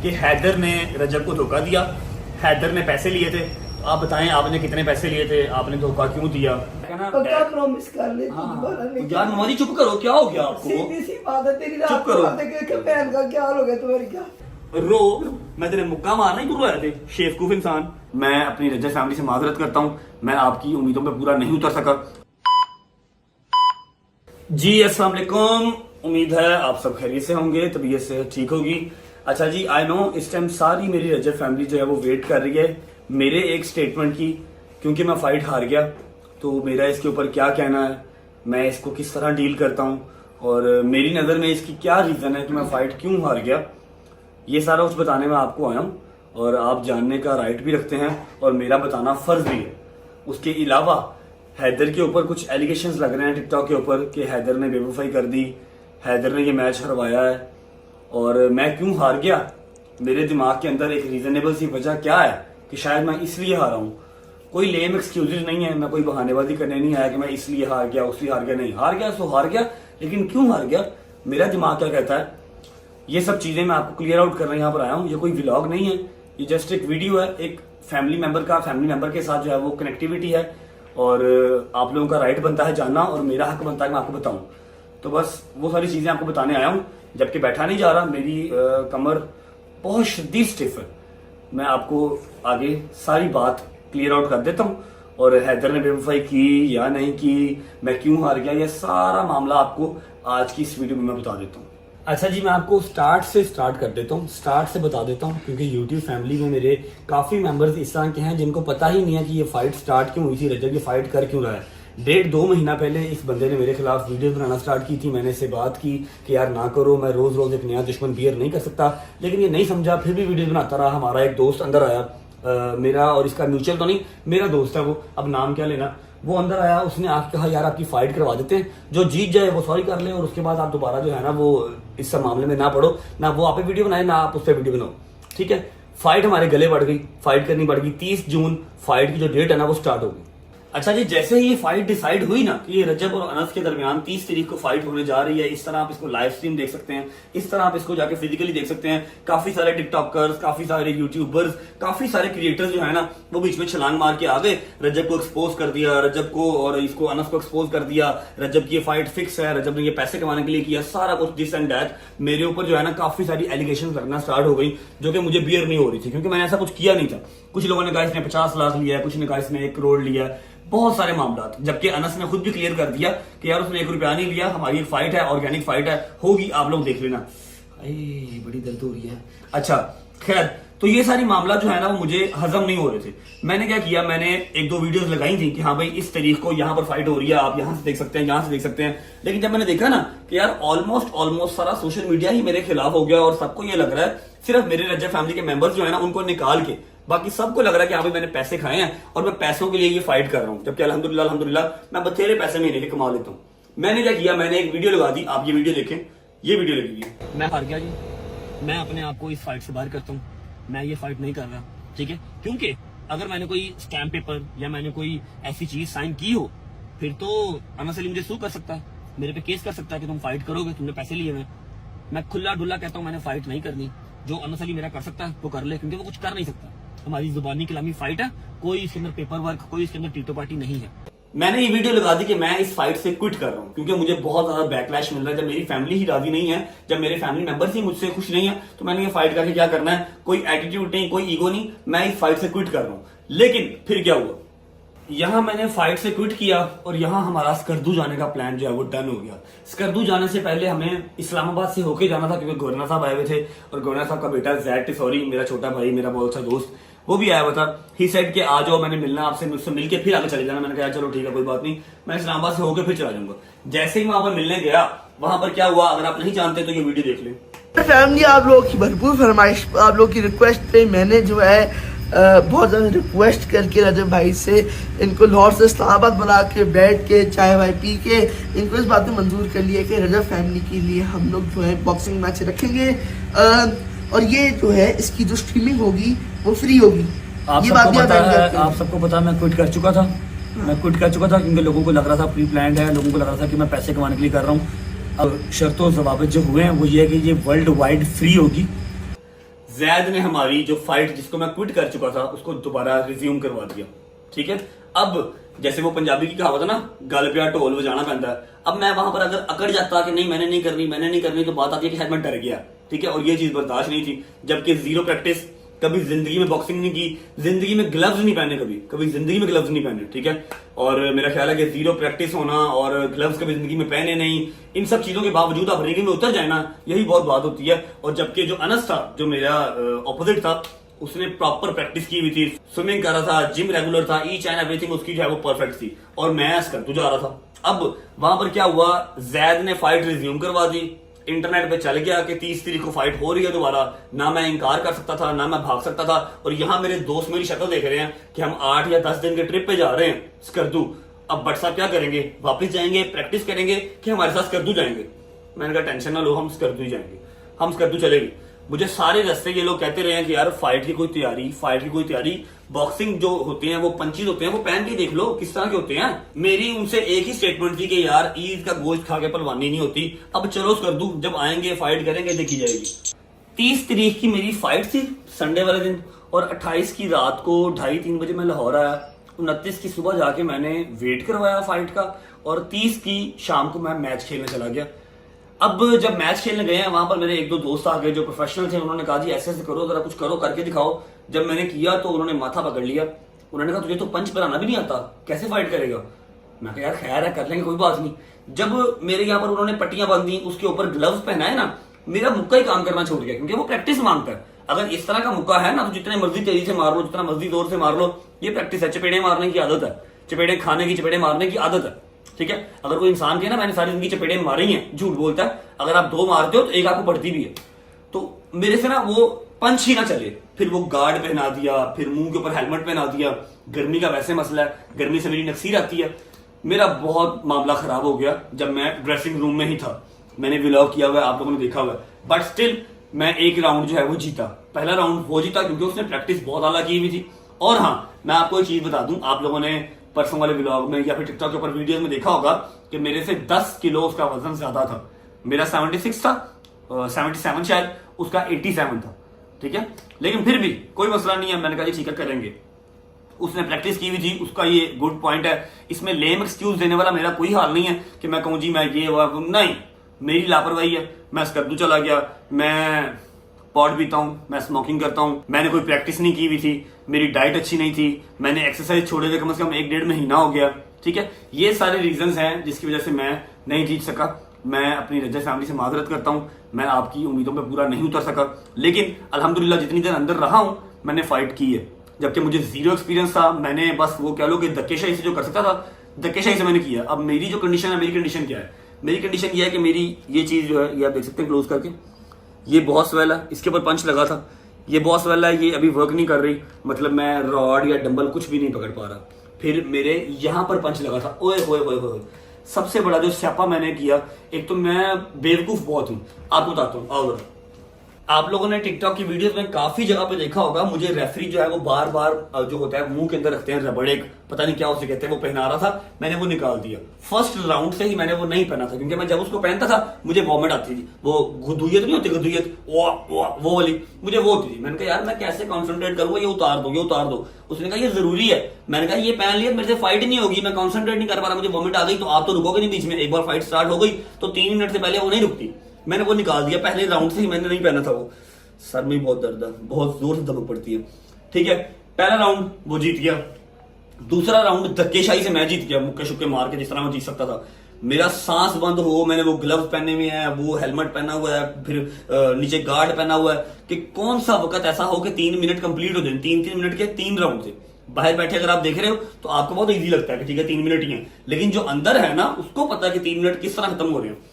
कि हैदर ने रजब को धोखा दिया, हैदर ने पैसे लिए थे। तो आप बताएं आपने कितने पैसे लिए थे, आपने धोखा क्यों दिया? पक्का प्रॉमिस कर ले। यार ममाजी चुप करो, क्या हो गया आपको? सीधी सी बात है तेरी, चुप करो। बहन का क्या हाल हो गया तुम्हारी? क्या रो, मैं तेरे मुक्का मारना ही क्यों आए थे शेवकूफ इंसान। मैं अपनी रजब फैमिली से माजरत करता हूँ, मैं आपकी उम्मीदों पे पूरा नहीं उतर सका। जी अस्सलाम वालेकुम, उम्मीद है आप सब खैरियत से होंगे, तबीयत से ठीक होगी। अच्छा जी, आई नो इस टाइम सारी मेरी रजब फैमिली जो है वो वेट कर रही है मेरे एक स्टेटमेंट की, क्योंकि मैं फाइट हार गया। तो मेरा इसके ऊपर क्या कहना है, मैं इसको किस तरह डील करता हूँ और मेरी नज़र में इसकी क्या रीज़न है कि मैं फाइट क्यों हार गया, ये सारा कुछ बताने में आपको आया हूँ। और आप जानने का राइट भी रखते हैं और मेरा बताना फर्ज भी है। उसके अलावा हैदर के ऊपर कुछ एलिगेशंस लग रहे हैं टिकटॉक के ऊपर कि हैदर ने बेवफाई कर दी, हैदर ने ये मैच हरवाया है। और मैं क्यों हार गया, मेरे दिमाग के अंदर एक रीजनेबल सी वजह क्या है कि शायद मैं इसलिए हारा हूँ। कोई लेम एक्सक्यूजेज नहीं है, मैं कोई बहानेबाजी करने नहीं आया कि मैं इसलिए हार गया उसलिए हार गया, नहीं हार गया सो हार गया, लेकिन क्यों हार गया, मेरा दिमाग क्या कहता है, ये सब चीजें मैं आपको क्लियर आउट करने यहाँ पर आया हूँ। ये कोई व्लॉग नहीं है, ये जस्ट एक वीडियो है, एक फैमिली मेंबर के साथ जो है वो कनेक्टिविटी है। और आप लोगों का राइट बनता है जानना और मेरा हक बनता है मैं आपको बताऊं। तो बस वो सारी चीजें आपको बताने आया हूँ, जबकि बैठा नहीं जा रहा, मेरी कमर बहुत शदीद स्टिफ है। मैं आपको आगे सारी बात क्लियर आउट कर देता हूँ और हैदर ने बेवफाई की या नहीं की, मैं क्यों हार गया, ये सारा मामला आपको आज की इस वीडियो में मैं बता देता हूँ। अच्छा जी, मैं आपको स्टार्ट से स्टार्ट कर देता हूँ, स्टार्ट से बता देता हूँ, क्योंकि यूट्यूब फैमिली में मेरे काफी मेंबर्स इस तरह के हैं जिनको पता ही नहीं है कि ये फाइट स्टार्ट क्यों हुई थी, रजब ये फाइट कर क्यों रहा है। 1.5-2 महीना पहले इस बंदे ने मेरे खिलाफ वीडियो बनाना स्टार्ट की थी। मैंने इससे बात की कि यार ना करो, मैं रोज रोज एक नया दुश्मन बियर नहीं कर सकता, लेकिन ये नहीं समझा, फिर भी वीडियो बनाता रहा। हमारा एक दोस्त अंदर आया, मेरा और इसका म्यूचुअल तो नहीं, मेरा दोस्त है वो, अब नाम क्या लेना, वो अंदर आया, उसने आपसे कहा यार आपकी फाइट करवा देते हैं, जो जीत जाए वो सॉरी कर ले और उसके बाद आप दोबारा जो है ना वो इस सब मामले में ना पड़ो, ना वो आप पे वीडियो बनाए ना आप उस पर वीडियो बनाओ, ठीक है। फाइट हमारे गले बढ़ गई, फाइट करनी पड़ गई। 30 जून फाइट की जो डेट है ना वो स्टार्ट हो गई। अच्छा जी, जैसे ही ये फाइट डिसाइड हुई ना कि ये रजब और अनस के दरमियान 30 तारीख को फाइट होने जा रही है, इस तरह आप इसको लाइव स्ट्रीम देख सकते हैं, इस तरह आप इसको जाके फिजिकली देख सकते हैं। काफी सारे टिकटॉकर्स, काफी सारे यूट्यूबर्स, काफी सारे क्रिएटर्स जो है ना वो बीच में छलांग मार के आ गए, रजब को एक्सपोज कर दिया, रजब को और इसको अनस को एक्सपोज कर दिया, रजब की ये फाइट फिक्स है, रजब ने ये पैसे कमाने के लिए किया, सारा कुछ दिस एंड दैट। मेरे ऊपर जो है ना काफी सारी एलिगेशन लगना स्टार्ट हो गई, जो कि मुझे बियर नहीं हो रही थी, क्योंकि मैंने ऐसा कुछ किया नहीं था। कुछ लोगों ने कहा इसने 50 लाख लिया है, कुछ ने कहा इसने 1 करोड़ लिया, बहुत सारे मामला। जबकि अनस ने खुद भी क्लियर कर दिया कि यार उसने 1 रुपया नहीं लिया, हमारी एक फाइट है, ऑर्गेनिक फाइट है, होगी, आप लोग देख लेना। बड़ी दर्द हो रही है। अच्छा खैर, तो ये सारी मामला जो है ना वो मुझे हजम नहीं हो रहे थे। मैंने क्या किया, मैंने 1-2 वीडियोस लगाई थी कि हाँ भाई इस तारीख को यहाँ पर फाइट हो रही है, आप यहाँ से देख सकते हैं, यहाँ से देख सकते हैं। लेकिन जब मैंने देखा ना कि यार ऑलमोस्ट सारा सोशल मीडिया ही मेरे खिलाफ हो गया और सबको ये लग रहा है, सिर्फ मेरे रजब फैमिली के मेंबर्स जो है ना उनको निकाल के बाकी सबको लग रहा है कि हाँ भाई मैंने पैसे खाए हैं और मैं पैसों के लिए ये फाइट कर रहा हूँ, जबकि अल्हम्दुलिल्लाह मैं बथेरे पैसे महीने के कमा लेता हूँ। मैंने क्या किया, मैंने एक वीडियो लगा दी, आप ये वीडियो देखें, ये वीडियो लगी है। मैं हार गया जी, मैं अपने आप को इस फाइट से बाहर करता हूँ, मैं ये फाइट नहीं कर रहा, ठीक है। क्योंकि अगर मैंने कोई स्टैम्प पेपर या मैंने कोई ऐसी चीज साइन की हो, फिर तो अनस अली मुझे सू कर सकता है, मेरे पे केस कर सकता है कि तुम फाइट करोगे, तुमने पैसे लिए हुए। मैं खुला डुल्ला कहता हूँ मैंने फाइट नहीं करनी, जो अनस अली मेरा कर सकता है वो कर ले, क्योंकि वो कुछ कर नहीं सकता। हमारी जुबानी कलामी फाइट है, कोई इसके अंदर पेपर वर्क, कोई इसके अंदर टीटो पार्टी नहीं है। मैंने ये वीडियो लगा दी कि मैं इस फाइट से क्विट कर रहा हूँ, क्योंकि मुझे बहुत ज्यादा बैकलैश मिल रहा है। जब मेरी फैमिली ही राजी नहीं है, जब मेरे फैमिली मेंबर्स ही मुझसे खुश नहीं है, तो मैंने ये फाइट करके क्या करना है, कोई एटीट्यूड नहीं, कोई ईगो नहीं, मैं इस फाइट से क्विट कर रहा हूँ। लेकिन फिर क्या हुआ, यहाँ मैंने फाइट से क्विट किया और यहाँ हमारा स्कर्दू जाने का प्लान जो है वो डन हो गया। स्कर्दू जाने से पहले हमें इस्लामाबाद से होके जाना था, क्योंकि गवर्नर साहब आए हुए थे और गवर्नर साहब का बेटा जैड टिसौरी, मेरा छोटा भाई, मेरा बहुत अच्छा दोस्त, वो भी आया हुआ था। ही सेड कि आ जाओ, मैंने मिलना आपसे, मुझसे मिलके फिर आगे चले जाना। मैंने कहा चलो ठीक है कोई बात नहीं, मैं इस्लामाबाद से होकर फिर चला जाऊंगा। जैसे ही वहां पर मिलने गया, वहां पर क्या हुआ अगर आप नहीं जानते तो ये वीडियो देख लें। फैमिली, आप लोगों की भरपूर फरमाइश, आप लोगों की रिक्वेस्ट पे मैंने जो है बहुत ज़्यादा रिक्वेस्ट करके रजब भाई से इनको लाहौर से इस्लामाबाद बुला के बैठ के चाय वाय पी के इनको इस बात में मंजूर कर लिया कि रजब फैमिली के लिए हम लोग जो है बॉक्सिंग मैच रखेंगे और ये जो है इसकी जो स्ट्रीमिंग होगी वो फ्री होगी। आप सबको पता है मैं क्विट कर चुका था, क्योंकि लोगों को लग रहा था प्री प्लान्ड है, लोगों को लग रहा था कि मैं पैसे कमाने के लिए कर रहा हूँ। अब शर्तों ज़वाबित जो हुए हैं वो ये है कि ये वर्ल्ड वाइड फ्री होगी। जैद ने हमारी जो फाइट जिसको मैं क्विट कर चुका था उसको दोबारा रिज्यूम करवा दिया। ठीक है, अब जैसे वो पंजाबी की कहावत है ना, गल पिया ढोल बजाना पैंदा है। अब मैं वहां पर अगर अकड़ जाता कि नहीं मैंने नहीं करनी तो बात आती है कि शायद मैं डर गया। ठीक है, और ये चीज बर्दाश्त नहीं थी, जबकि जीरो प्रैक्टिस, कभी जिंदगी में बॉक्सिंग नहीं की, जिंदगी में ग्लव्स नहीं पहने, कभी जिंदगी में ग्लव्स नहीं पहने। ठीक है, और मेरा ख्याल है कि जीरो प्रैक्टिस होना और ग्लव्स कभी जिंदगी में पहने नहीं, इन सब चीजों के बावजूद आप रिंग में उतर जाए ना, यही बहुत बात होती है। और जबकि जो अनस था, जो मेरा ऑपोजिट था, उसने प्रॉपर प्रैक्टिस की हुई थी, स्विमिंग कर रहा था, जिम रेगुलर था, ईच एंड एवरीथिंग उसकी जो है वो परफेक्ट थी, और मैं कर जा रहा था। अब वहां पर क्या हुआ, जैद ने फाइट रिज्यूम करवा दी, इंटरनेट पे चल गया कि 30 तारीख को फाइट हो रही है दोबारा। ना मैं इनकार कर सकता था, ना मैं भाग सकता था। और यहाँ मेरे दोस्त मेरी शक्ल देख रहे हैं कि हम 8 या 10 दिन के ट्रिप पे जा रहे हैं स्कर्दू। अब बट साहब क्या करेंगे, वापस जाएंगे प्रैक्टिस करेंगे कि हमारे साथ स्कर्दू जाएंगे? मैंने कहा टेंशन ना लो, हम स्कर्दू ही जाएंगे, हम स्कर्दू चलेंगे। मुझे सारे रास्ते ये लोग कहते रहे हैं कि यार फाइट की कोई तैयारी, बॉक्सिंग जो होते हैं वो पंचीज होते हैं, वो पहन के देख लो किस तरह के होते हैं। मेरी उनसे एक ही स्टेटमेंट थी कि यार ईद का गोश्त खा के पहलवानी नहीं होती, अब चलो कर दूं, जब आएंगे फाइट करेंगे, देखी जाएगी। 30 तारीख की मेरी फाइट थी संडे वाले दिन, और 28 की रात को 2:30-3 बजे मैं लाहौर आया। 29 की सुबह जाके मैंने वेट करवाया फाइट का, और 30 की शाम को मैं मैच खेलने चला गया। अब जब मैच खेलने गए हैं वहां पर मेरे एक दो दोस्त आ गए जो प्रोफेशनल थे, उन्होंने कहा जी ऐसे ऐसे करो, जरा कुछ करो, करके दिखाओ। जब मैंने किया तो उन्होंने माथा पकड़ लिया, उन्होंने कहा तुझे तो पंच बनाना भी नहीं आता, कैसे फाइट करेगा? मैं कहा यार खैर है, कर लेंगे, कोई बात नहीं। जब मेरे यहाँ पर उन्होंने पट्टियां बांधी, उसके ऊपर ग्लव्स पहनाए ना, मेरा मुक्का ही काम करना छोड़ गया, क्योंकि वो प्रैक्टिस मांगता है। अगर इस तरह का मुक्का है ना तो जितने मर्जी तेजी से मार लो, जितना मर्जी जोर से मार लो, ये प्रैक्टिस है। चपेड़े मारने की आदत है, चपेड़े खाने की, चपेड़े मारने की आदत है। ठीक है, अगर कोई इंसान के ना मैंने सारी जिंदगी चपेड़े मारी हैं, झूठ बोलता है। अगर आप 2 मारते हो तो एक आपको पड़ती भी है। तो मेरे से ना वो पंच ही ना चले, फिर वो गार्ड पहना दिया, फिर मुंह के ऊपर हेलमेट पहना दिया। गर्मी का वैसे मसला है, गर्मी से मेरी नक्सीर आती है। मेरा बहुत मामला खराब हो गया जब मैं ड्रेसिंग रूम में ही था। मैंने व्लॉग किया हुआ है, आप लोगों ने देखा हुआ है, बट स्टिल मैं एक राउंड जो है वो जीता। पहला राउंड वो जीता क्योंकि उसने प्रैक्टिस बहुत आला की हुई थी। और हाँ, मैं आपको एक चीज बता दूं, आप लोगों ने परसों वाले व्लॉग में या फिर टिकटॉक के ऊपर वीडियोस में देखा होगा कि मेरे से 10 किलो उसका वजन ज्यादा था। मेरा 76 था, 77 शायद, उसका 87 था। ठीक है, लेकिन फिर भी कोई मसला नहीं है, मैंने कहा ठीक है करेंगे। उसने प्रैक्टिस की हुई थी, उसका ये गुड पॉइंट है। इसमें लेम एक्सक्यूज देने वाला मेरा कोई हाल नहीं है कि मैं कहूं जी मैं ये नहीं, मेरी लापरवाही है। मैं स्कर्दू चला गया, मैं पॉट पीता हूं, मैं स्मोकिंग करता हूं, मैंने कोई प्रैक्टिस नहीं की हुई थी, मेरी डाइट अच्छी नहीं थी, मैंने एक्सरसाइज छोड़े हुए कम से कम 1-1.5 महीना हो गया। ठीक है, ये सारे रीजंस हैं जिसकी वजह से मैं नहीं जीत सका। मैं अपनी रजत फैमिली से माजरत करता हूं, मैं आपकी उम्मीदों पर पूरा नहीं उतर सका, लेकिन अल्हम्दुलिल्लाह जितनी देर अंदर रहा हूं मैंने फाइट की है। जबकि मुझे जीरो एक्सपीरियंस था, मैंने बस वो कह लो कि धक्केशाही से जो कर सकता था, धक्केशाही से मैंने किया। अब मेरी जो कंडीशन है, मेरी कंडीशन क्या है? मेरी कंडीशन ये है कि मेरी ये चीज जो है, ये आप देख सकते हैं क्लोज करके, ये बहुत स्वेल है, इसके ऊपर पंच लगा था, ये बहुत स्वेल है, ये अभी वर्क नहीं कर रही, मतलब मैं रॉड या डंबल कुछ भी नहीं पकड़ पा रहा। फिर मेरे यहाँ पर पंच लगा था, ओए होए होए होए। सबसे बड़ा जो स्यापा मैंने किया, एक तो मैं बेवकूफ बहुत हूँ, आपको बताता हूँ। और आप लोगों ने टिकटॉक की वीडियोस में काफी जगह पे देखा होगा, मुझे रेफरी जो है वो बार बार जो होता है मुंह के अंदर रखते हैं रबड़, एक पता नहीं क्या उसे कहते हैं, वो पहना रहा था, मैंने वो निकाल दिया। फर्स्ट राउंड से ही मैंने वो नहीं पहना था, क्योंकि मैं जब उसको पहनता था मुझे वॉमिट आती थी। वो गुदुयत नहीं होती, गुदुयत वो वाली मुझे वो होती थी। मैंने कहा यार मैं कैसे कॉन्सेंट्रेट करूंगा, ये उतार दो, ये उतार दो। उसने कहा ये जरूरी है। मैंने कहा ये पहन लिया, मेरे से फाइट नहीं होगी, मैं कॉन्सेंट्रेट नहीं कर पा रहा, मुझे वॉमिट आ गई, तो आप तो रुकोगे नहीं बीच में। एक बार फाइट स्टार्ट हो गई तो 3 मिनट से पहले वो नहीं रुकती। मैंने वो निकाल दिया, पहले राउंड से ही मैंने नहीं पहना था। वो सर में बहुत दर्द है, बहुत जोर से दबक पड़ती है। ठीक है, पहला राउंड वो जीत गया, दूसरा राउंड धक्केशाही से मैं जीत गया, मुक्के शुक्के मार के जिस तरह मैं जीत सकता था। मेरा सांस बंद हो, मैंने वो ग्लव्स पहने हुए हैं, वो हेलमेट पहना हुआ है, फिर नीचे गार्ड पहना हुआ है, कि कौन सा वक्त ऐसा हो कि 3 मिनट कंप्लीट हो जाए। 3-3 मिनट के 3 राउंड थे। बाहर बैठे अगर आप देख रहे हो तो आपको बहुत इजी लगता है कि ठीक है 3 मिनट ही है, लेकिन जो अंदर है ना उसको पता है कि 3 मिनट किस तरह खत्म हो रहे हैं।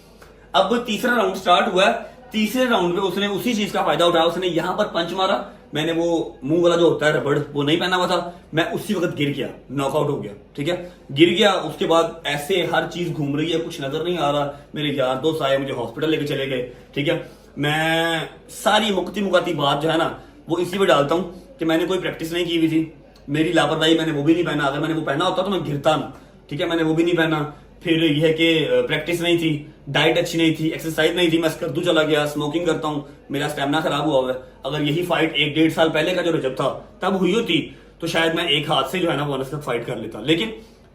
अब तीसरा राउंड स्टार्ट हुआ है। तीसरे राउंड में उसने उसी चीज का फायदा उठाया, उसने यहां पर पंच मारा, मैंने वो मुंह वाला जो होता है रबड़ वो नहीं पहना हुआ था, मैं उसी वक्त गिर गया, नॉकआउट हो गया। ठीक है, गिर गया। उसके बाद ऐसे हर चीज घूम रही है, कुछ नजर नहीं आ रहा। मेरे यार दोस्त आए, मुझे हॉस्पिटल लेके चले गए। ठीक है, मैं सारी मुकाती बात जो है ना वो इसी पे डालता हूँ कि मैंने कोई प्रैक्टिस नहीं की हुई थी, मेरी लापरवाही, मैंने वो भी नहीं पहना। अगर मैंने वो पहना होता तो मैं गिरता ना। ठीक है, मैंने वो भी नहीं पहना, फिर यह है कि प्रैक्टिस नहीं थी, डाइट अच्छी नहीं थी, एक्सरसाइज नहीं थी, मैं स्कर्दू चला गया, स्मोकिंग करता हूँ, मेरा स्टेमिना खराब हुआ हुआ है। अगर यही फाइट 1-1.5 साल पहले का जो रजब था तब हुई होती तो शायद मैं एक हाथ से जो है ना बोनस तक फाइट कर लेता। लेकिन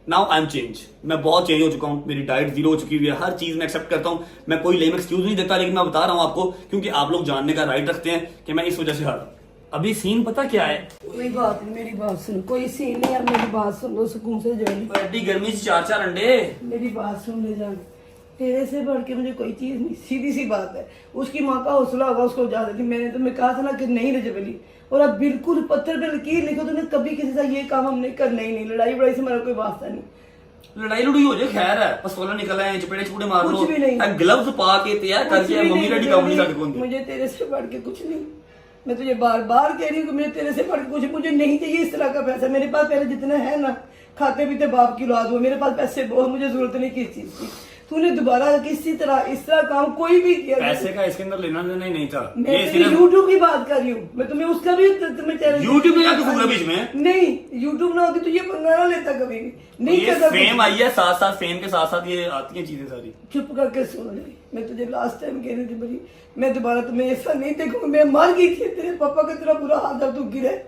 नाउ आई एम चेंज, मैं बहुत चेंज हो चुका हूँ, मेरी डाइट जीरो हो चुकी हुई है, हर चीज मैं एक्सेप्ट करता हूँ, मैं कोई लेम एक्सक्यूज नहीं देता, लेकिन मैं बता रहा हूँ आपको क्योंकि आप लोग जानने का राइट रखते हैं कि मैं इस वजह से हारा। अभी सीन पता क्या है, कोई बात नहीं, मेरी बात सुन, कोई सीन नहीं यार, मेरी बात सुन लो सुकून से जो है। एडी गर्मी से 4-4 अंडे। मेरी बात सुन ले जान, तेरे से बढ़ के मुझे कोई चीज नहीं, सीधी सी बात है। उसकी माँ का हौसला होगा उसको जा देती, मैंने तुम्हें कहा था ना कि नहीं रजब अली, और अब बिल्कुल पत्थर पे लकीर लिखो, तुमने कभी किसी से ये काम हमने करना ही नहीं, लड़ाई बड़ाई से हमारा कोई वास्ता नहीं। लड़ाई लुड़ी हो जाए खैर है, पिस्तौल निकल आए, चपेटे चुपड़े मार लो, कुछ भी नहीं। ग्लव्स पा के तैयार करके मम्मी डैडी का उंगली कौन दी? मुझे तेरे से बढ़ के कुछ नहीं, मैं तुझे बार बार कह रही हूँ कि मुझे तेरे से बढ़ के कुछ, मुझे नहीं चाहिए इस तरह का पैसा। मेरे पास पहले जितना है ना, खाते पीते बाप की औलाद हो, मेरे पास पैसे बहुत, मुझे जरूरत नहीं किस चीज की। तूने दोबारा किसी तरह इस तरह काम कोई भी किया, पैसे का इसके अंदर लेना देना ही नहीं था। मैं ये तेरी सिर्फ यूट्यूब की बात कर रही हूँ, मैं तुम्हें उसका भी तुम्हें चैलेंज। YouTube में क्या कसूर है बीच में? नहीं, यूट्यूब ना होती तो ये पंगा ना लेता कभी भी, नहीं ये करता फेम कुछ। आई है, साथ साथ फेम के साथ साथ ये आती है चीजें सारी। चुप करके सुन ले, मैं तुझे लास्ट टाइम कह रही थी बड़ी, मैं दोबारा तुम्हें ऐसा नहीं देखूंगी, मैं मर गई थी, तेरे पापा का तेरा बुरा हाल था, तू गिरे,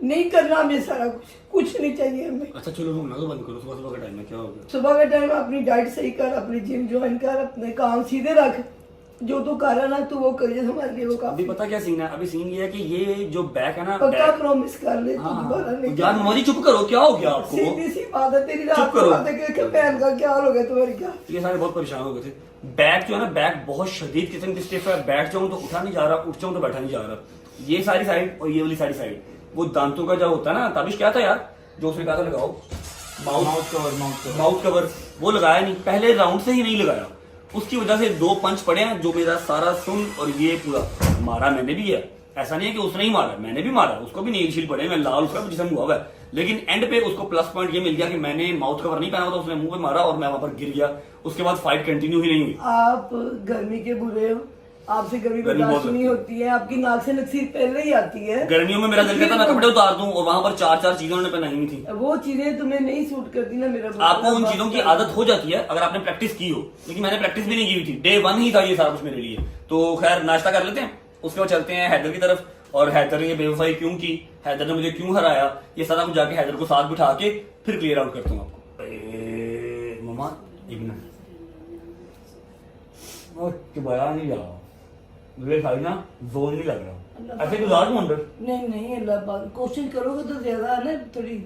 नहीं करना हमें सारा कुछ नहीं चाहिए हमें। अच्छा चलो घूमना तो बंद करो, सुबह सुबह का टाइम है, क्या हो गया? सुबह का टाइम अपनी डाइट सही कर, अपनी जिम ज्वाइन कर, अपने काम सीधे रख, जो तू कर रहा ना तू वो करिए, हमारे लिए वो अभी काम पता क्या सीन है, अभी सीन ये है कि ये जो बैक है ना, पक्का बैक, प्रॉमिस कर ले, तू हाँ दोबारा नहीं यार करना। मम्मा जी चुप करो, क्या हो गया आपको? सीधी सी बात है तेरी, रात चुप को करो। बात है कि बहन का क्या हाल हो गया तुम्हारी, क्या ये सारे बहुत परेशान हो गए थे। बैक जो है ना, बैक बहुत शदीद किस्म की स्टिफ है, बैठ जाऊं तो उठा नहीं जा रहा, उठ जाऊं तो बैठा नहीं जा रहा। ये सारी साइड और ये वाली सारी साइड, वो दांतों का जो होता है ना, ताबिश क्या था यार जो उसने कहा था लगाओ, माउथ कवर, वो लगाया नहीं, पहले राउंड से ही नहीं लगाया, उसकी वजह से 2 पंच पड़े हैं जो मेरा सारा सुन और ये पूरा मारा मैंने भी है। ऐसा नहीं है कि उसने ही मारा, मैंने भी मारा, उसको भी नील शील पड़े, मैं लाल उसका भी जिस्म हुआ हुआ है। लेकिन एंड पे उसको प्लस पॉइंट ये मिल गया कि मैंने माउथ कवर नहीं पहना था, उसने मुंह पे मारा और मैं वहां पर गिर गया। उसके बाद फाइट कंटिन्यू ही नहीं हुई। आप गर्मी के बुरे हो, आपसे गर्मी गर्मी बहुत बर्दाश्त नहीं होती है, आपकी नाक से नक्सीर पहले ही आती है। गर्मियों में मेरा दिल करता मैं कपड़े उतार दूं, और वहां पर 4-4 चीजें उन्होंने पहनाई हुई थी। वो चीजें तुम्हें नहीं सूट करती ना मेरा। आपको उन चीजों की आदत हो जाती है अगर आपने प्रैक्टिस की हो, लेकिन मैंने प्रैक्टिस भी नहीं की हुई थी, डे 1 ही था ये सारा कुछ मेरे लिए। तो खैर नाश्ता कर लेते हैं, उसके बाद चलते हैं हैदर की तरफ, और हैदर ने ये बेवफाई क्यों की, हैदर ने मुझे क्यों हराया, ये सारा कुछ जाके हैदर को साथ बिठा के फिर क्लियर आउट करता हूँ आपको। मम्मा एक मिनट, और दोबारा नहीं जा रहा, मुझे खाली ना जोर नहीं लग रहा, ऐसे गुजार दूं अंदर? नहीं नहीं, अल्लाह पाक, कोशिश करोगे तो ज्यादा है ना थोड़ी।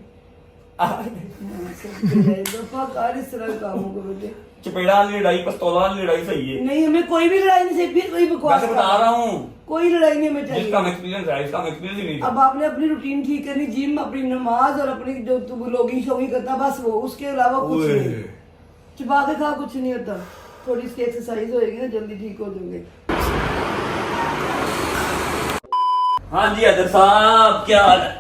कार इस तरह के कामों को बेटे, चपेड़ा वाली लड़ाई, पिस्तौल वाली लड़ाई सही है। नहीं हमें कोई भी लड़ाई नहीं चाहिए, फिर कोई बकवास वैसे बता रहा हूँ, कोई लड़ाई नहीं हमें चाहिए। जिसका एक्सपीरियंस है, इसका एक्सपीरियंस ही नहीं था। अब आपने अपनी रूटीन ठीक करनी, जिम, अपनी नमाज और अपनी जो तू लोगिंग शोगिंग करता बस वो, उसके अलावा कुछ ओए। नहीं। चबा के खा कुछ नहीं होता, थोड़ी इसकी एक्सरसाइज होएगी ना जल्दी ठीक हो जाओगे। हाँ जी हैदर साहब, क्या हाल है?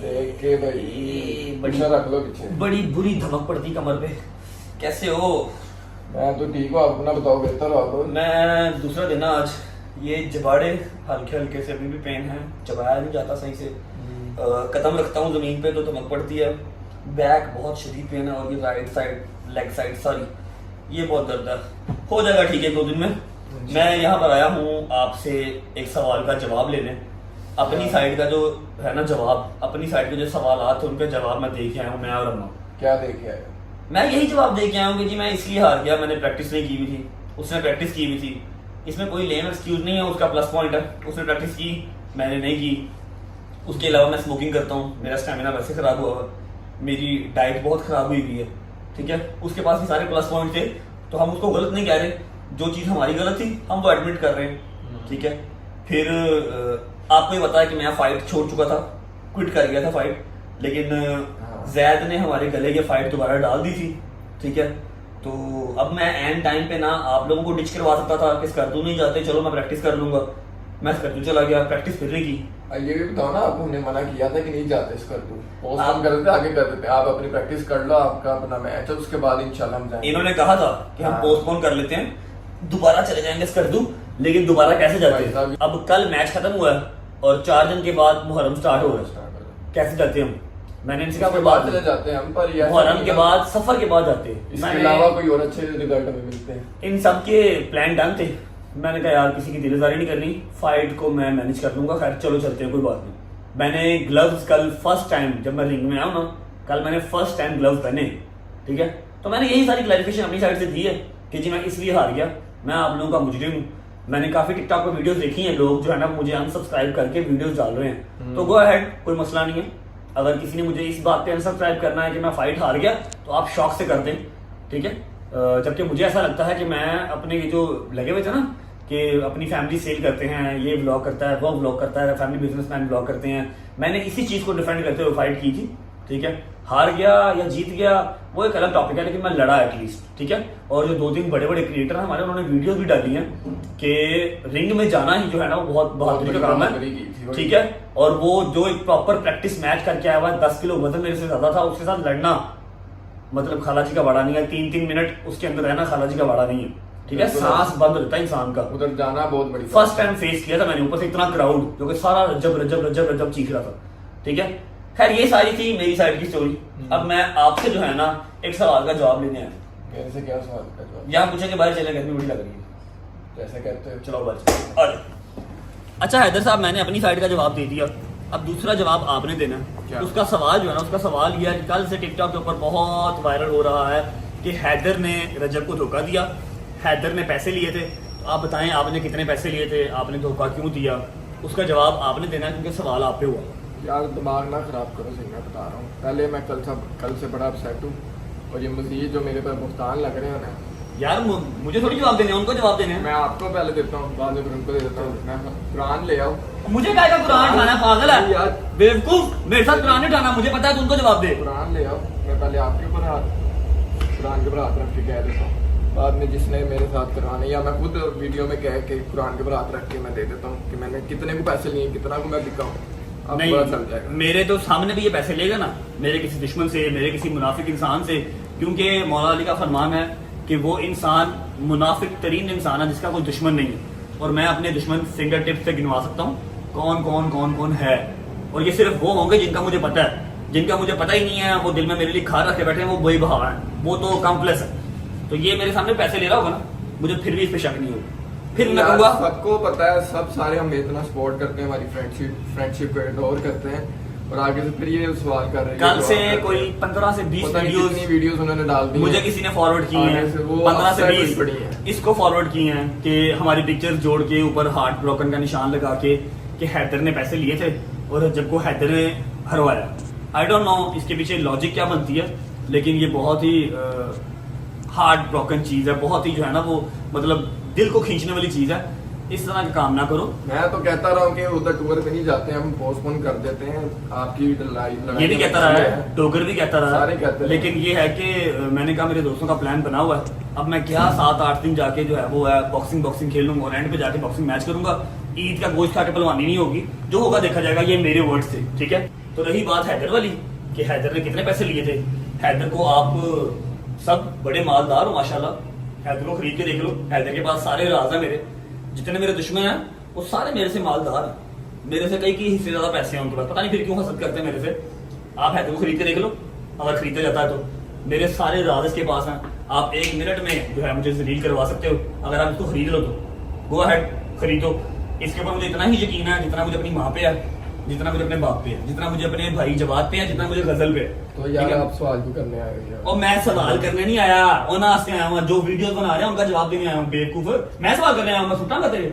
देख के भाई बच्चा रख लो पीछे। बड़ी बुरी धमक पड़ती कमर पे, कैसे हो? मैं तो ठीक हूँ, आप अपना बताओ, बेहतर हो आप? मैं दूसरा दिन है आज, ये जबाड़े हल्के हल्के से अभी भी पेन है, चबाया नहीं जाता सही से, कदम रखता हूँ जमीन पे तो धमक पड़ती है, बैक बहुत शदीद पेन है, और ये right side, leg side sorry, ये बहुत दर्द है। हो जाएगा ठीक है 2 दिन में। मैं यहाँ पर आया हूँ आपसे एक सवाल का जवाब लेने, अपनी साइड का जो है ना जवाब, अपनी साइड के जो सवाल थे उनके जवाब मैं दे के आया हूँ, मैं और अम्मा। क्या देखे आए? मैं यही जवाब दे के आया हूँ कि जी मैं इसलिए हार गया, मैंने प्रैक्टिस नहीं की हुई थी, उसने प्रैक्टिस की हुई थी, इसमें कोई लेम एक्सक्यूज नहीं है, उसका प्लस पॉइंट है, उसने प्रैक्टिस की, मैंने नहीं की। उसके अलावा मैं स्मोकिंग करता हूँ, मेरा स्टेमिना वैसे खराब हुआ हुआ, मेरी डाइट बहुत खराब हुई हुई है, ठीक है। उसके पास भी सारे प्लस पॉइंट थे, तो हम उसको गलत नहीं कह रहे, जो चीज़ हमारी गलत थी हम वो एडमिट कर रहे हैं, ठीक है। फिर आपको ये पता है कि मैं फाइट छोड़ चुका था, क्विट कर गया था फाइट, लेकिन जैद ने हमारे गले की फाइट दोबारा डाल दी थी, ठीक है। तो अब मैं एंड टाइम पे ना आप लोगों को डिच करवा सकता था कि स्कर्दू नहीं जाते, चलो मैं प्रैक्टिस कर लूंगा, मैं स्कर्दू चला गया, प्रैक्टिस फिर नहीं की। ये भी बताओ ना, आपने मना किया था कि नहीं जाते इस कर दो, पोस्टपोन कर देते, आगे कर देते, आप अपनी प्रैक्टिस कर लो, आपका अपना मैच है, उसके बाद इंशाल्लाह हम जाएंगे। इन्होंने कहा था कि हम पोस्टपोन कर लेते हैं, दोबारा चले जाएंगे स्कर्दू, लेकिन दोबारा कैसे जाते हैं? अब कल मैच खत्म हुआ है और 4 दिन के बाद मुहर्रम स्टार्ट हो रहा है, कैसे जाते हैं हम? मैंने इनसे कहा इसके कोई बाद बात चले जाते हैं हम, पर ये ऐसा मुहर्रम नहीं के है। बाद सफर के बाद जाते हैं। इसके मैंने अलावा कोई और अच्छे रिजल्ट हमें मिलते हैं। इन सब के प्लान डन थे। मैंने कहा यार किसी की दिलदारी नहीं करनी, फाइट को मैं मैनेज कर लूंगा, खैर चलो चलते हैं, कोई बात नहीं। मैंने ग्लव्स कल फर्स्ट टाइम जब मैं रिंग में आया ना, कल मैंने फर्स्ट टाइम ग्लव्स पहने, ठीक है। तो मैंने यही सारी क्लैरिफिकेशन अपनी साइड से दी है कि जी मैं इसलिए हार गया, मैं आप लोगों का मुजरिम हूँ। मैंने काफी टिकटॉक पर वीडियोस देखी हैं, लोग जो है ना मुझे अनसब्सक्राइब करके वीडियोस डाल रहे हैं, तो गो अहेड, कोई मसला नहीं है। अगर किसी ने मुझे इस बात पे अनसब्सक्राइब करना है कि मैं फाइट हार गया, तो आप शौक से कर दें, ठीक है। जबकि मुझे ऐसा लगता है कि मैं अपने ये जो लगे हुए थे ना कि अपनी फैमिली सेल करते हैं, ये व्लॉग करता है, वो व्लॉग करता है, फैमिली बिजनेसमैन व्लॉग करते हैं, मैंने इसी चीज को डिफेंड करते हुए फाइट की थी, ठीक है। हार गया या जीत गया वो एक अलग टॉपिक है, लेकिन मैं लड़ा एटलीस्ट, ठीक है। और जो 2-3 बड़े बड़े क्रिएटर हैं हमारे, उन्होंने वीडियो भी डाली हैं कि रिंग में जाना ही जो है ना वो बहुत बहादुरी का काम है, ठीक है। और वो जो एक प्रॉपर प्रैक्टिस मैच करके आया हुआ है, 10 किलो वजन मेरे से ज्यादा था, उसके साथ लड़ना मतलब खालाजी का वाड़ा नहीं है। 3-3 मिनट उसके अंदर रहना खालाजी का वाड़ा नहीं है, ठीक है। सांस बंद रहता है इंसान का। उधर जाना बहुत बड़ी फर्स्ट टाइम फेस किया था मैंने, ऊपर से इतना क्राउड जो कि सारा रजब रजब रजब रजब चीख रहा था, ठीक है। खैर ये सारी थी मेरी साइड की स्टोरी। अब मैं आपसे जो है ना एक सवाल का जवाब लेने आया। मेरे से क्या सवाल का जवाब? यहाँ पूछे के बाहर चले, गर्मी बड़ी लग रही है, जैसे कहते हो चलो बाहर। और अच्छा हैदर साहब, मैंने अपनी साइड का जवाब दे दिया, अब दूसरा जवाब आपने देना है। क्या? उसका सवाल जो है ना, उसका सवाल यह है कि कल से टिकटॉक के ऊपर बहुत वायरल हो रहा है कि हैदर ने रजब को धोखा दिया, हैदर ने पैसे लिए थे। तो आप बताएं आपने कितने पैसे लिए थे, आपने धोखा क्यों दिया, उसका जवाब आपने देना है, क्योंकि सवाल आप पे हुआ। यार दिमाग ना खराब करो, सही मैं बता रहा हूँ। पहले मैं कल से बड़ा अपसेट हूँ, और ये मजीद जो मेरे पर भुगतान लग रहे हैं ना यार मुझे थोड़ी जवाब देने हैं, उनको जवाब देने हैं। मैं आपको पहले देता हूँ, बाद में फिर उनको दे देता हूँ। मैं कुरान ले आऊँ, मुझे क्या का कुरान उठाना है, पागल है यार। बेवकूफ, मेरे साथ कुरान नहीं उठाना, मुझे पता है, तुमको जवाब दे। कुरान ले आओ। मैं पहले आपके ऊपर कुरान के ऊपर हाथ रख के कह देता हूँ, बाद में जिसने मेरे साथ कराने, या मैं खुद वीडियो में कह के कुरान के ऊपर हाथ रख के मैं दे देता हूँ कि मैंने कितने को पैसे लिए, कितना को मैं बिका हूँ। अब नहीं, पता चल जाएगा। मेरे तो सामने भी ये पैसे लेगा ना, मेरे किसी दुश्मन से, मेरे किसी मुनाफिक इंसान से, क्योंकि मौला अली का फरमान है कि वो इंसान मुनाफिक तरीन इंसान है जिसका कोई दुश्मन नहीं है। और मैं अपने दुश्मन फिंगर टिप से गिनवा सकता हूँ कौन है, और ये सिर्फ वो होंगे जिनका मुझे पता है। जिनका मुझे पता ही नहीं है, वो दिल में मेरे लिए खार रखे बैठे हैं, वो बेबहा है, वो तो कॉम्प्लेक्स है। तो ये मेरे सामने पैसे ले रहा होगा ना, मुझे फिर भी इस पे शक नहीं होगा, फिर मैं यार, कहूंगा सबको पता है, सब सारे हम इतना सपोर्ट करते हैं, हमारी फ्रेंडशिप को एडोर करते हैं, और आगे से फिर ये सवाल कर रहे हैं। कल से कोई 15 से 20 वीडियोस उन्होंने डाल दी मुझे किसी ने फॉरवर्ड की हैं, 15 से 20 इसको फॉरवर्ड किए हैं कि हमारी पिक्चर्स जोड़ के ऊपर हार्ट ब्रोकन का निशान लगा के कि हैदर ने पैसे लिए थे और रजब को हैदर ने हरवाया। आई डोंट नो इसके पीछे लॉजिक क्या बनती है, लेकिन ये बहुत ही हार्ट ब्रोकन चीज है, बहुत ही जो है ना वो मतलब दिल को खींचने वाली चीज है। इस तरह का काम ना करो। मैं तो कहता रहा हूँ कि उधर टूर पे नहीं जाते, हम पोस्टपोन कर देते हैं। आपकी लड़ाई ये भी कहता रहा है, डोगर भी कहता रहा सारे कहते है, हैं। लेकिन ये है कि मैंने कहा मेरे दोस्तों का प्लान बना हुआ है, अब मैं क्या 7-8 दिन जाके जो है वो है बॉक्सिंग खेल लूंगा और एंड पे जाके बॉक्सिंग मैच करूंगा। ईद का गोश्त खा के पहलवानी नहीं होगी, जो होगा देखा जाएगा, ये मेरे वर्ड से, ठीक है। तो रही बात हैदर वाली कि हैदर ने कितने पैसे लिए थे, हैदर को आप सब बड़े मालदार हो माशाल्लाह, हैदर को खरीद के देख लो, हैदर के पास सारे राज है मेरे, जितने मेरे दुश्मन हैं वो सारे मेरे से मालदार हैं, मेरे से कई की हिस्से ज्यादा पैसे हैं उनके पास, पता नहीं फिर क्यों हसद करते हैं मेरे से। आप हैदर को खरीद के देख लो, अगर खरीदा जाता है तो मेरे सारे राज इसके पास हैं। आप 1 मिनट में जो है मुझे जलील करवा सकते हो, अगर आप इसको खरीद लो तो गो अहेड खरीदो। इसके ऊपर मुझे इतना ही यकीन है जितना मुझे अपनी माँ पे है, जितना मुझे अपने बाप पे है, जितना मुझे अपने भाई जवाद पे है, जितना मुझे गजल पे है। तो यार आप सवाल क्यों करने आए हो यार? और मैं सवाल करने नहीं आया, ओना से आया हूँ, जो वीडियोस बना रहे हैं उनका जवाब देने आया हूँ। बेवकूफ, मैं सवाल करने आया हूँ, मैं सुटा तेरे।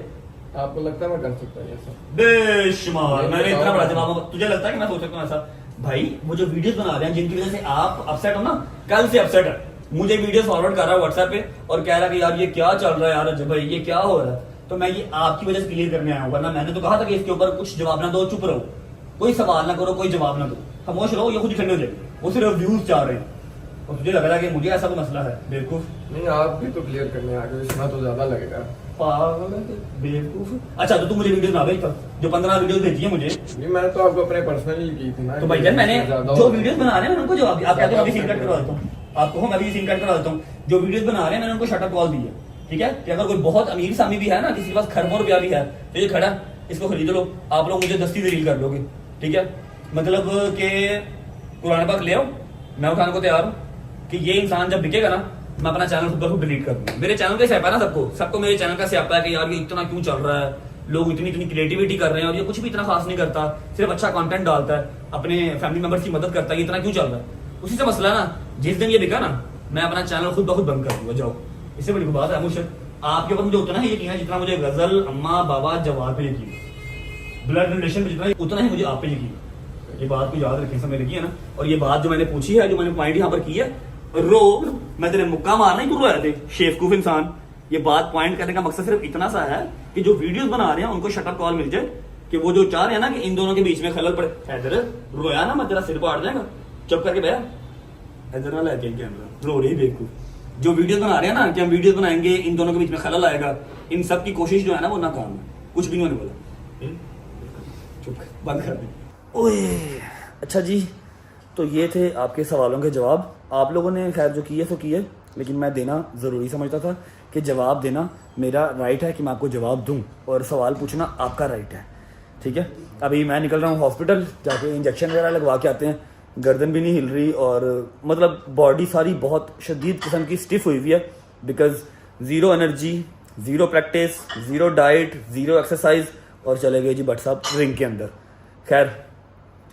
आपको लगता है मैं कर सकता हूँ ये सब? बेशुमार, मैंने इतना बड़ा जवाब, तुझे लगता है कि मैं सोच सकता हूँ ऐसा? भाई वो जो वीडियोस बना रहे हैं जिनकी वजह से आप अपसेट हो ना, कल से अपसेट है, मुझे वीडियो फॉरवर्ड कर रहा है व्हाट्सएप पे और कह रहा है कि यार ये क्या चल रहा है यार अजय भाई, ये क्या हो रहा है। तो मैं ये आपकी वजह से क्लियर करने आया हूँ, वरना मैंने तो कहा था कि इसके ऊपर कुछ जवाब ना दो, चुप रहो, कोई सवाल ना करो, कोई जवाब ना दो, खामोश रहो, ये खुद डिफेंड हो जाए। वो सिर्फ व्यूज चाह रहे हैं और तुझे लग रहा है कि मुझे ऐसा कोई मसला है। बेवकूफ, नहीं आप भी तो क्लियर करने आ गए, इसमें तो ज्यादा लगेगा। पागल है, बेवकूफ। अच्छा तो तू मुझे वीडियो ना भेज, जो 15 वीडियो भेजी है मुझे, नहीं मैंने तो आपको अपने पर्सनली की थी ना। तो भाईजान मैंने जो वीडियोस बना रहे हैं मैंने उनको जवाब, आप कहते हो अभी सीन कट करवा देता हूँ, आपको मैं अभी सीन कट करवा देता हूँ। जो वीडियोस बना रहे हैं मैंने उनको शट अप कॉल दी है, ठीक है, कि अगर कोई बहुत अमीर सामी भी है ना, किसी के पास खरबों रुपया भी है, तो ये खड़ा, इसको खरीद लो, आप लोग मुझे दस्ती दलील कर लोगे, ठीक है। मतलब कि कुरान पाक ले आओ, मैं उठाने को तैयार हूँ कि ये इंसान जब बिकेगा ना, मैं अपना चैनल खुद ब खुद डिलीट कर दूंगा। मेरे चैनल का स्यापा है ना सबको मेरे चैनल का स्यापा है कि यार ये इतना क्यों चल रहा है, लोग इतनी क्रिएटिविटी कर रहे हैं और ये कुछ भी इतना खास नहीं करता, सिर्फ अच्छा कंटेंट डालता है, अपने फैमिली मेंबर्स की मदद करता है, ये इतना क्यों चल रहा है। उसी से मसला है ना, जिस दिन ये बिका ना, मैं अपना चैनल खुद ब खुद बंद कर दूंगा। जाओ, इससे बड़ी कोई बात है मुझे आपके ऊपर मुझे उतना ही यकीन है जितना मुझे गजल, अम्मा, बाबा, जवाब पे यकीन है। ब्लड रिलेशन पे जितना उतना ही मुझे आप पे यकीन है। ये बात को याद रखें, सब मेरे की है ना। और ये बात जो मैंने पूछी है, जो मैंने पॉइंट यहाँ पर की है, रो मैं तेरे मुक्का मारना ही क्यों रोया थे शेफकूफ इंसान। ये बात पॉइंट करने का मकसद सिर्फ इतना सा है कि जो वीडियोस बना रहे हैं उनको शटअप कॉल मिल जाए, कि वो जो चाह रहे हैं ना कि इन दोनों के बीच में खलल पड़े। इधर रोया ना, मैं तेरा सिर पाड़ जाएगा, चुप करके बैठ। इधर ना लेके कैमरा, रो रही बेवकूफ। जो वीडियोस बना रहे हैं ना कि हम वीडियोस बनाएंगे, इन दोनों के बीच में खलल आएगा, इन सब की कोशिश जो है ना वो नाकाम है। कुछ भी नहीं होने वाला, चुप बंद कर दे। ओए अच्छा जी, तो ये थे आपके सवालों के जवाब। आप लोगों ने खैर जो किए सो किए, लेकिन मैं देना ज़रूरी समझता था कि जवाब देना मेरा राइट है कि मैं आपको जवाब दूं, और सवाल पूछना आपका राइट है। ठीक है, अभी मैं निकल रहा हूँ हॉस्पिटल, जाके इंजेक्शन वगैरह लगवा के आते हैं। गर्दन भी नहीं हिल रही और मतलब बॉडी सारी बहुत शदीद किस्म की स्टिफ हुई हुई है, because zero energy, zero practice, zero diet, zero exercise, और चले गए जी भट्ट साहब रिंग के अंदर। खैर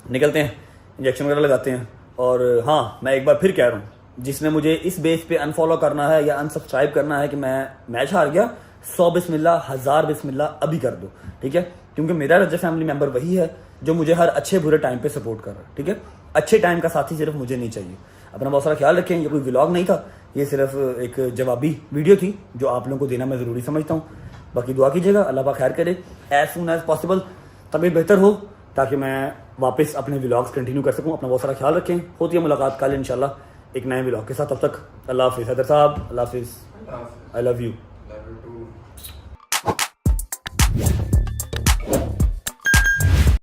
निकलते हैं, इंजेक्शन वगैरह लगाते हैं। और हाँ, मैं एक बार फिर कह रहा हूँ, जिसने मुझे इस बेस पे अनफॉलो करना है या अनसब्सक्राइब करना है कि मैं मैच हार गया, 100 बिस्मिल्लाह 1000 बिस्मिल्लाह अभी कर दो। ठीक है, क्योंकि मेरा रजा फैमिली मेंबर वही है जो मुझे हर अच्छे बुरे टाइम पे सपोर्ट कर रहा है। ठीक है, अच्छे टाइम का साथी सिर्फ मुझे नहीं चाहिए। अपना बहुत सारा ख्याल रखें। ये कोई व्लॉग नहीं था, ये सिर्फ एक जवाबी वीडियो थी जो आप लोगों को देना मैं ज़रूरी समझता हूँ। बाकी दुआ कीजिएगा, अल्लाह पाक खैर करे, एज सुन एज पॉसिबल तभी बेहतर हो, ताकि मैं वापस अपने व्लॉग्स कंटिन्यू कर सकूँ। अपना बहुत सारा ख्याल रखें। होती है मुलाकात कल इंशाल्लाह एक नए व्लॉग के साथ। तब तक अल्लाह हाफिज़। हैदर साहब अल्लाह हाफिज़, आई लव यू।